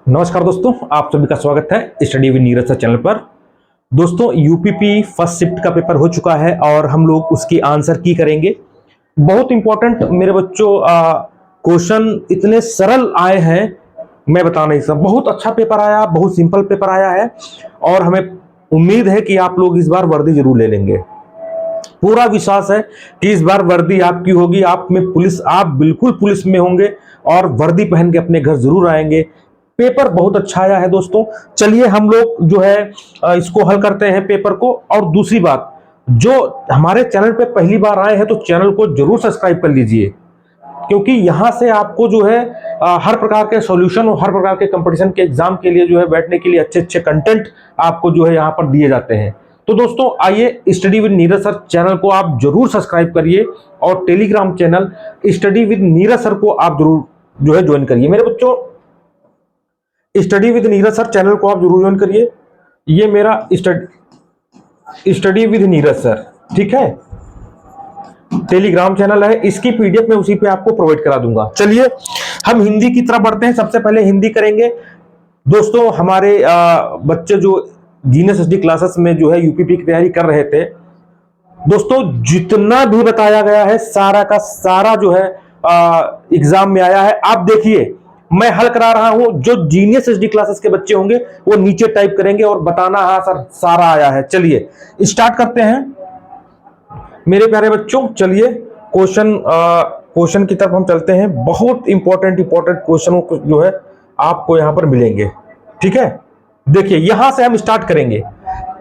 नमस्कार दोस्तों, आप सभी का स्वागत है study with Neeraj sir channel पर। दोस्तों, यूपीपी फर्स्ट शिफ्ट का पेपर हो चुका है और हम लोग उसकी आंसर की करेंगे। बहुत इंपॉर्टेंट मेरे बच्चों, क्वेश्चन इतने सरल आए हैं, मैं बता नहीं सकता। बहुत अच्छा पेपर आया, बहुत सिंपल पेपर आया है और हमें उम्मीद है कि आप लोग इस बार वर्दी जरूर ले लेंगे। पूरा विश्वास है कि इस बार वर्दी आपकी होगी। आप बिल्कुल पुलिस में होंगे और वर्दी पहन के अपने घर जरूर आएंगे। पेपर बहुत अच्छा आया है दोस्तों। चलिए हम लोग जो है इसको हल करते हैं पेपर को। और दूसरी बात, जो हमारे चैनल पे पहली बार आए हैं तो चैनल को जरूर सब्सक्राइब कर लीजिए, क्योंकि यहां से आपको जो है हर प्रकार के सॉल्यूशन और हर प्रकार के कंपटीशन के एग्जाम के लिए जो है बैठने के लिए अच्छे अच्छे कंटेंट आपको जो है यहाँ पर दिए जाते हैं। तो दोस्तों आइए, study with Neeraj sir channel को आप जरूर सब्सक्राइब करिए और Telegram channel study with Neeraj sir को आप जरूर जो है ज्वाइन करिए। मेरे बच्चों, study with Neeraj sir channel को आप जरूर ज्वाइन करिए। ये मेरा स्टडी विद नीरज सर, ठीक है, टेलीग्राम चैनल है। इसकी पीडीएफ मैं उसी पे आपको प्रोवाइड करा दूंगा। चलिए हम हिंदी की तरफ बढ़ते हैं। सबसे पहले हिंदी करेंगे दोस्तों। हमारे बच्चे जो जीनियस एसडी क्लासेस में जो है यूपीपी की तैयारी कर रहे थे दोस्तों, जितना भी बताया गया है सारा का सारा जो है एग्जाम में आया है। आप देखिए, मैं हल करा रहा हूं। जो जीनियस एसडी क्लासेस के बच्चे होंगे वो नीचे टाइप करेंगे और बताना, हाँ सर सारा आया है। चलिए स्टार्ट करते हैं मेरे प्यारे बच्चों। चलिए क्वेश्चन की तरफ हम चलते हैं। बहुत इंपॉर्टेंट क्वेश्चनों को जो है आपको यहां पर मिलेंगे, ठीक है। देखिए यहां से हम स्टार्ट करेंगे।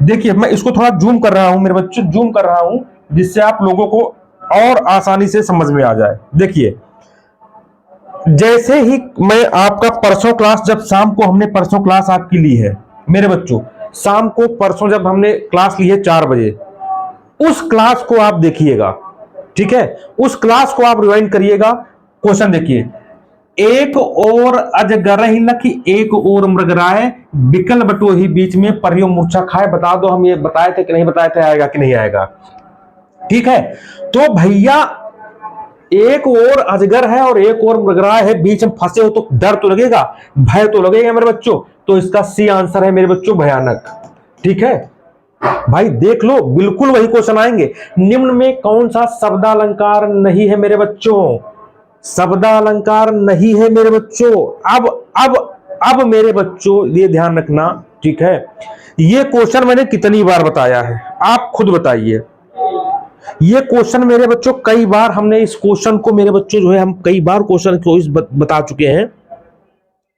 देखिए मैं इसको थोड़ा जूम कर रहा हूं मेरे बच्चों, जूम कर रहा हूं जिससे आप लोगों को और आसानी से समझ में आ जाए। देखिए जैसे ही मैं आपका परसों क्लास, जब शाम को हमने परसों क्लास आपकी ली है मेरे बच्चों, शाम को परसों जब हमने क्लास ली है 4 बजे, उस क्लास को आप देखिएगा, ठीक है। उस क्लास को आप रिवाइंड करिएगा। क्वेश्चन देखिए, एक और अजगर ही लखी एक और मृगराय, बिकल बटो ही बीच में परियो मूर्छा खाए। बता दो हम ये बताए थे कि नहीं बताए थे, आएगा कि नहीं आएगा, ठीक है। तो भैया एक और अजगर है और एक और मृगराय है, बीच में फंसे हो तो डर तो लगेगा, भय तो लगेगा मेरे बच्चों। तो इसका सी आंसर है मेरे बच्चों भयानक, ठीक है। भाई देख लो, बिल्कुल वही क्वेश्चन आएंगे। निम्न में कौन सा शब्दालंकार नहीं है मेरे बच्चों? शब्दालंकार नहीं है मेरे बच्चों। अब मेरे बच्चों ये ध्यान रखना, ठीक है। ये क्वेश्चन मैंने कितनी बार बताया है, आप खुद बताइए। ये क्वेश्चन मेरे बच्चों कई बार हमने इस क्वेश्चन को मेरे बच्चों जो है हम कई बार क्वेश्चन को इस बता चुके हैं,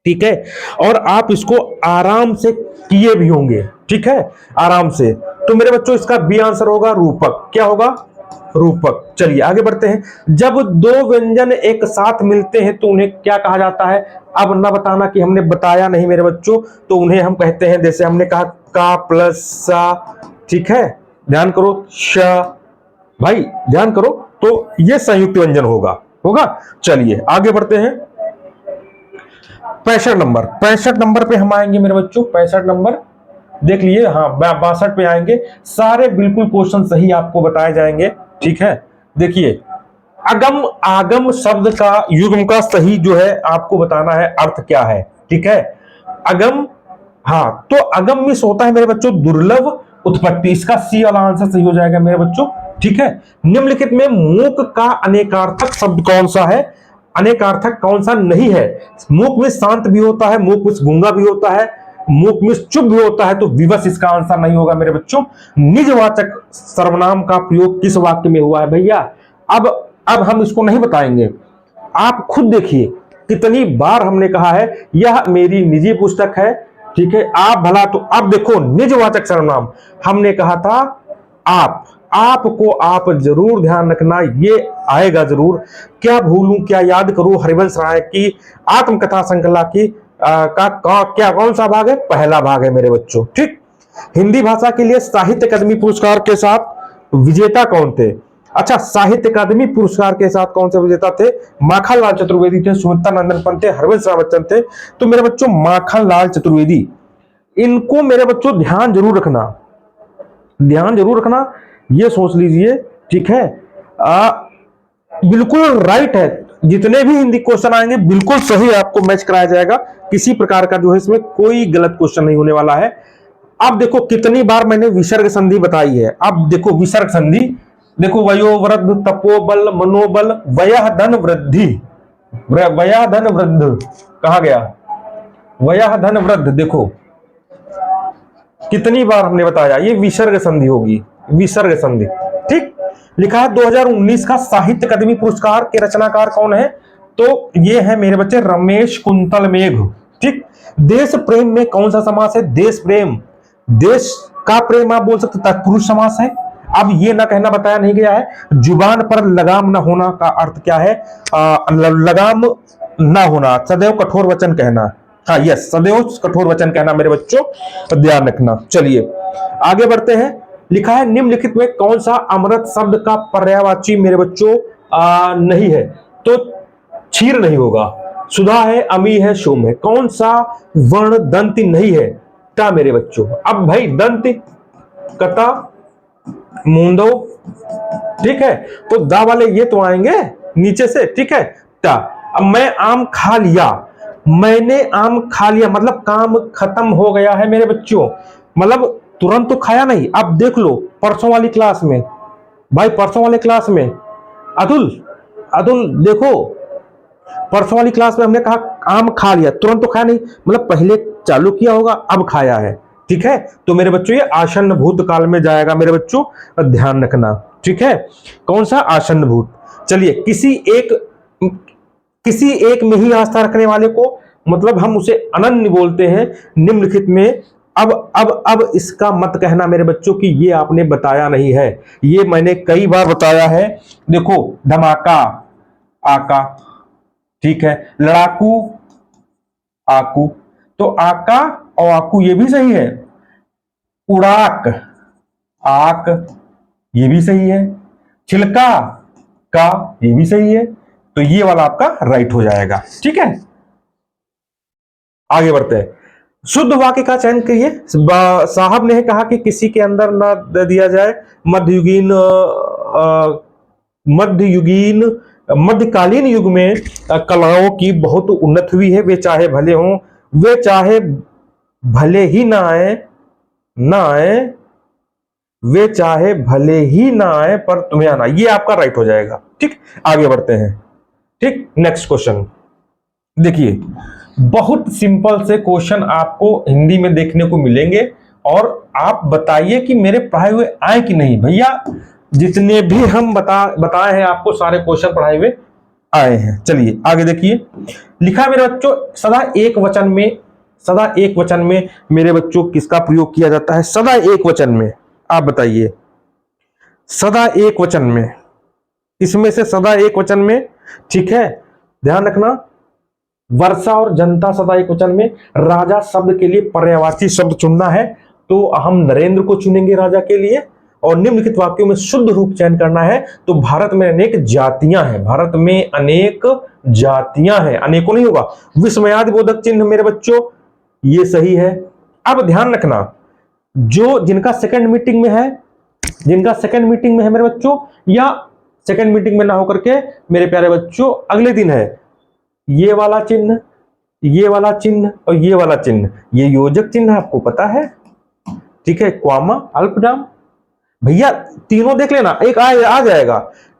ठीक है। और आप इसको आराम से किए भी होंगे, ठीक है, आराम से। तो मेरे बच्चों इसका बी आंसर होगा रूपक। क्या होगा? रूपक। चलिए आगे बढ़ते हैं। जब दो व्यंजन एक साथ मिलते हैं तो उन्हें क्या कहा जाता है? अब ना बताना कि हमने बताया नहीं मेरे बच्चों, तो उन्हें हम कहते हैं, जैसे हमने कहा का प्लस सा, ठीक है, ध्यान करो, श, भाई ध्यान करो, तो ये संयुक्त व्यंजन होगा। चलिए आगे बढ़ते हैं। 65 नंबर पे हम आएंगे मेरे बच्चों। 65 नंबर देख लिए, हाँ 62 पे आएंगे। सारे बिल्कुल क्वेश्चन सही आपको बताए जाएंगे, ठीक है। देखिए अगम आगम शब्द का युग्म का सही जो है आपको बताना है अर्थ क्या है, ठीक है। अगम, हाँ, तो अगम मिस होता है मेरे बच्चों दुर्लभ उत्पत्ति। इसका सी वाला आंसर सही हो जाएगा मेरे बच्चों, ठीक है। निम्नलिखित में मूक का अनेकार्थक शब्द कौन सा है? अनेकार्थक कौन सा नहीं है? मूक में शांत भी होता है, मूक में गूंगा भी होता है, मूक में चुप भी होता है, तो विवश इसका आंसर नहीं होगा मेरे बच्चों। निजवाचक सर्वनाम का प्रयोग किस वाक्य में हुआ है भैया? अब हम इसको नहीं बताएंगे, आप खुद देखिए कितनी बार हमने कहा है यह मेरी निजी पुस्तक है, ठीक है। आप भला, तो अब देखो निजवाचक सर्वनाम हमने कहा था आपको आप जरूर ध्यान रखना, ये आएगा जरूर। क्या भूलूं क्या याद करूं, हरिवंश राय की आत्मकथा श्रृंखला की क्या कौन सा भाग है? पहला भाग है मेरे बच्चों, ठीक। हिंदी भाषा के लिए साहित्य अकादमी पुरस्कार के साथ विजेता कौन थे? अच्छा, साहित्य अकादमी पुरस्कार के साथ कौन से विजेता थे? माखनलाल चतुर्वेदी थे, सुमित्रा नंदन पंत थे, हरवंश राय बच्चन थे। तो मेरे बच्चों माखनलाल चतुर्वेदी, इनको मेरे बच्चों ध्यान जरूर रखना, ये सोच लीजिए, ठीक है। बिल्कुल राइट है। जितने भी हिंदी क्वेश्चन आएंगे बिल्कुल सही आपको मैच कराया जाएगा, किसी प्रकार का जो है इसमें कोई गलत क्वेश्चन नहीं होने वाला है। अब देखो कितनी बार मैंने विसर्ग संधि बताई है। अब देखो विसर्ग संधि, देखो वयोवृद्ध, तपोबल, मनोबल, वयः धन वृद्धि, वयः धन वृद्ध कहा गया, वयः धन वृद्ध, देखो कितनी बार हमने बताया, ये विसर्ग संधि होगी, विसर्ग संधि। ठीक, लिखा है 2019 का साहित्य अकादमी पुरस्कार के रचनाकार कौन है, तो ये है मेरे बच्चे रमेश कुंतल मेघ। ठीक, देश प्रेम में कौन सा समास है, देश प्रेम, देश का प्रेम आप बोल सकते तत्पुरुष समास है। अब ये ना कहना बताया नहीं गया है, जुबान पर लगाम ना होना का अर्थ क्या है, लगाम ना होना, सदैव कठोर वचन कहना। हाँ यस, सदैव कठोर वचन कहना मेरे बच्चों, ध्यान रखना। चलिए आगे बढ़ते हैं। लिखा है निम्नलिखित में कौन सा अमृत शब्द का पर्यायवाची मेरे बच्चों नहीं है, तो क्षीर नहीं होगा, सुधा है, अमी है, सोम है। कौन सा वर्ण दंत नहीं है, टा मेरे बच्चों। अब भाई दंत, कता, मूंदो, ठीक है, तो दा वाले ये तो आएंगे नीचे से, ठीक है, टा। अब मैं आम खा लिया, मैंने आम खा लिया मतलब काम खत्म हो गया है मेरे बच्चों, मतलब तुरंत तो खाया नहीं। अब देख लो परसों वाली क्लास में, भाई परसों वाले क्लास में अतुल, अतुल देखो परसों वाली क्लास में हमने कहा आम खा लिया, तुरंत तो खाया नहीं, मतलब पहले चालू किया होगा अब खाया है। ठीक है, तो मेरे बच्चों ये आसन्न भूतकाल में जाएगा मेरे बच्चों, ध्यान रखना। ठीक है, कौन सा, आसन्न भूत। चलिए किसी एक में ही आस्था रखने वाले को मतलब हम उसे अनन्य बोलते हैं। निम्नलिखित में अब इसका मत कहना मेरे बच्चों कि ये आपने बताया नहीं है, ये मैंने कई बार बताया है। देखो धमाका, आका, ठीक है, लड़ाकू, आकू, तो आका और आकू ये भी सही है। उड़ाक, आक, ये भी सही है। छिलका, का, ये भी सही है। तो ये वाला आपका राइट हो जाएगा। ठीक है, आगे बढ़ते हैं। शुद्ध वाक्य का चयन करिए। साहब ने कहा कि किसी के अंदर ना दिया जाए मध्यकालीन युग में कलाओं की बहुत उन्नति हुई है, वे चाहे भले हों, वे चाहे भले ही ना आए, वे चाहे भले ही ना आए पर तुम्हें आना, ये आपका राइट हो जाएगा। ठीक, आगे बढ़ते हैं। ठीक, नेक्स्ट क्वेश्चन देखिए, बहुत सिंपल से क्वेश्चन आपको हिंदी में देखने को मिलेंगे और आप बताइए कि मेरे पढ़ाए हुए आए कि नहीं। भैया जितने भी हम बताए हैं आपको सारे क्वेश्चन पढ़ाए हुए आए हैं। चलिए आगे देखिए, लिखा है मेरे बच्चों सदा एक वचन में मेरे बच्चों किसका प्रयोग किया जाता है, सदा एक वचन में, आप बताइए। सदा एक वचन में, इसमें से सदा एक वचन में, ठीक है, ध्यान रखना, वर्षा और जनता सदा एक वचन में। राजा शब्द के लिए पर्यायवाची शब्द चुनना है, तो हम नरेंद्र को चुनेंगे राजा के लिए। और निम्नलिखित वाक्यों में शुद्ध रूप चयन करना है, तो भारत में अनेक जातियां हैं, भारत में अनेक जातियां हैं, अनेकों नहीं होगा। विस्मयादि बोधक चिन्ह मेरे बच्चों ये सही है। अब ध्यान रखना, जो जिनका सेकंड मीटिंग में है मेरे बच्चों, या सेकंड मीटिंग में ना होकर के मेरे प्यारे बच्चों अगले दिन है, ये वाला चिन्ह, ये वाला चिन्ह और ये वाला चिन्ह, ये योजक चिन्ह आपको पता है। ठीक है, क्वामा, अल्पविराम, भैया तीनों देख लेना, एक आ जाएगा।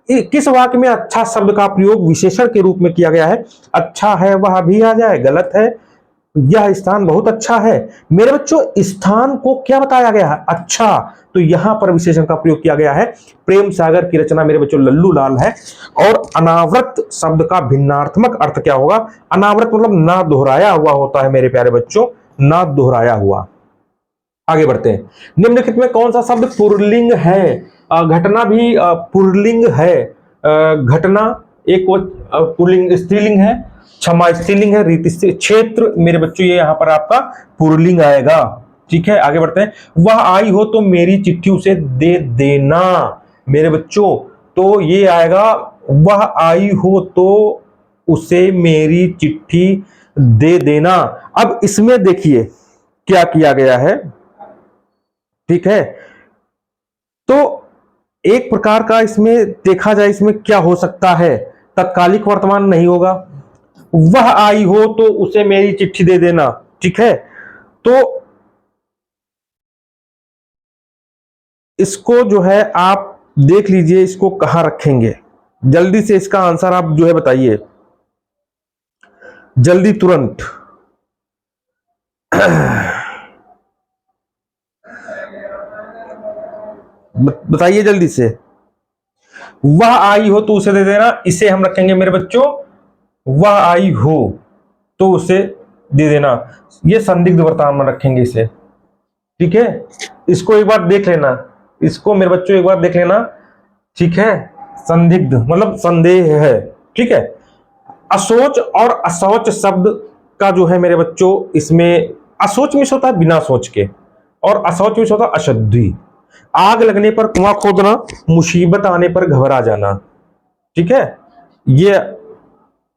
किस वाक्य में अच्छा शब्द का प्रयोग विशेषण के रूप में किया गया है, अच्छा है वह भी आ जाए, गलत है, यह स्थान बहुत अच्छा है। मेरे बच्चों स्थान को क्या बताया गया है, अच्छा, तो यहां पर विशेषण का प्रयोग किया गया है। प्रेम सागर की रचना मेरे बच्चों लल्लू लाल है। और अनावृत शब्द का भिन्नार्थमक अर्थ क्या होगा, अनावृत मतलब ना दोहराया हुआ होता है मेरे प्यारे बच्चों, ना दोहराया हुआ। आगे बढ़ते हैं, निम्नलिखित में कौन सा शब्द पुल्लिंग है, घटना भी पुल्लिंग है, घटना एक पुल्लिंग, स्त्रीलिंग है, क्षमा स्त्रीलिंग है, रीति क्षेत्र मेरे बच्चों ये यहां पर आपका पुल्लिंग आएगा। ठीक है, आगे बढ़ते हैं। वह आई हो तो मेरी चिट्ठी उसे दे देना, मेरे बच्चों तो ये आएगा, वह आई हो तो उसे मेरी चिट्ठी दे देना। अब इसमें देखिए क्या किया गया है, ठीक है, तो एक प्रकार का इसमें देखा जाए इसमें क्या हो सकता है, तत्कालिक वर्तमान नहीं होगा। वह आई हो तो उसे मेरी चिट्ठी दे देना, ठीक है। तो इसको जो है आप देख लीजिए, इसको कहां रखेंगे, जल्दी से इसका आंसर आप जो है बताइए, जल्दी तुरंत। बताइए जल्दी से। वह आई हो तो उसे दे देना, इसे हम रखेंगे मेरे बच्चों, वह आई हो तो उसे दे देना। ये संदिग्ध वर्तमान में रखेंगे इसे, ठीक है। इसको एक बार देख लेना, इसको मेरे बच्चों एक बार देख लेना, ठीक है। संदिग्ध मतलब संदेह है, ठीक है। असोच और असौच शब्द का जो है मेरे बच्चों, इसमें असोच में होता है बिना सोच के, और असौच में होता है अशुद्धि। आग लगने पर कुआं खोदना, मुसीबत आने पर घबरा जाना, ठीक है। ये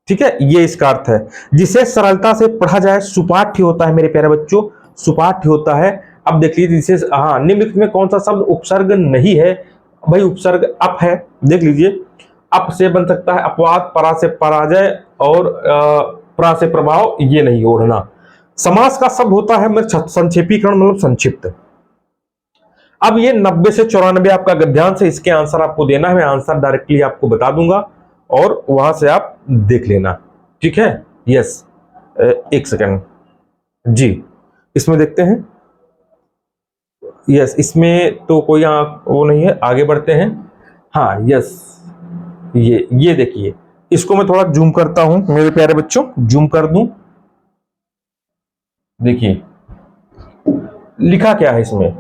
ठीक है, ये इसका अर्थ है। जिसे सरलता से पढ़ा जाए सुपाठ्य होता है मेरे प्यारे बच्चों, सुपाठ्य होता है। अब देख लीजिए, जिसे निम्नलिखित में कौन सा शब्द उपसर्ग नहीं है? भाई उपसर्ग अप है, देख लीजिए। अप से बन सकता है अपवाद, परा से पराजय, और प्रा से प्रभाव, ये नहीं ओढ़ना। समास का शब्द होता है संक्षेपीकरण, मतलब संक्षिप्त। अब ये 90 से 94 आपका गद्यांश से, इसके आंसर आपको देना है, मैं आंसर डायरेक्टली आपको बता दूंगा और वहां से आप देख लेना, ठीक है। यस, एक सेकंड जी, इसमें देखते हैं। यस, इसमें तो कोई वो नहीं है, आगे बढ़ते हैं। हाँ यस, ये देखिए, इसको मैं थोड़ा जूम करता हूं मेरे प्यारे बच्चों, जूम कर दूं। देखिए लिखा क्या है इसमें।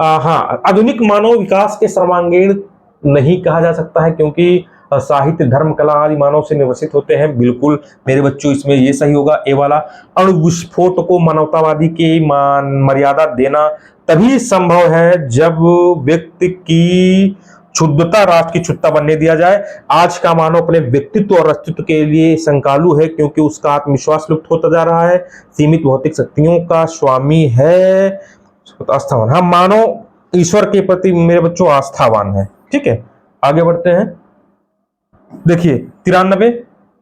हाँ, आधुनिक मानव विकास के सर्वांगीण नहीं कहा जा सकता है, क्योंकि साहित्य, धर्म, कला आदि मानव से निवर्सित होते हैं। बिल्कुल मेरे बच्चों, इसमें ये सही होगा, ए वाला। अणु विस्फोट को मानवतावादी की मर्यादा देना तभी संभव है जब व्यक्ति की क्षुद्धता राष्ट्र की क्षुद्धता बनने दिया जाए। आज का मानव अपने व्यक्तित्व और अस्तित्व के लिए शंकालु है, क्योंकि उसका आत्मविश्वास लुप्त होता जा रहा है, सीमित भौतिक शक्तियों का स्वामी है, आस्थावान। हाँ, मानव ईश्वर के प्रति मेरे बच्चों आस्थावान है, ठीक है। आगे बढ़ते हैं। देखिए 93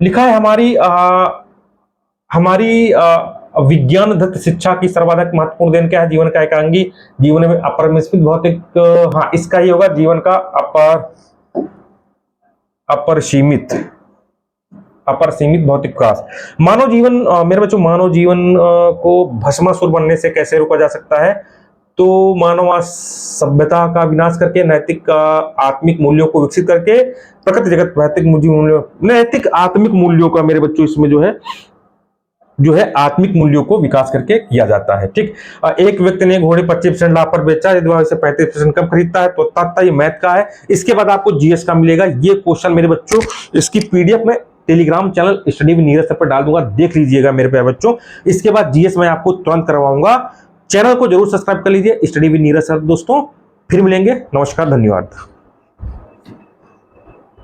लिखा है, हमारी विज्ञान दत्त शिक्षा की सर्वाधिक महत्वपूर्ण देन क्या है? जीवन का एकांगी, जीवन में अपरिमित भौतिक, हाँ इसका ही होगा, जीवन का अपर सीमित भौतिक विकास। मानव जीवन मेरे बच्चों, मानव जीवन को भस्मासुर बनने से कैसे रोका जा सकता है? तो मानव सभ्यता का विनाश करके, नैतिक आत्मिक मूल्यों को विकसित करके, प्रकृति जगत नैतिक आत्मिक मूल्यों का मेरे बच्चों इसमें जो है आत्मिक मूल्यों को विकास करके किया जाता है, ठीक। एक व्यक्ति ने घोड़े 25% लाभ पर बेचा, यदि वह इसे 35% कम खरीदता है तो तत्ता, ये मैथ का है। इसके बाद आपको जीएस का मिलेगा। ये क्वेश्चन मेरे बच्चों, इसकी पीडीएफ में Telegram channel study with Neeraj sir पर डाल दूंगा, देख लीजिएगा मेरे प्यारे बच्चों। इसके बाद जीएस मैं आपको तुरंत करवाऊंगा। चैनल को जरूर सब्सक्राइब कर लीजिए, स्टडी विद नीरज सर। दोस्तों फिर मिलेंगे, नमस्कार, धन्यवाद।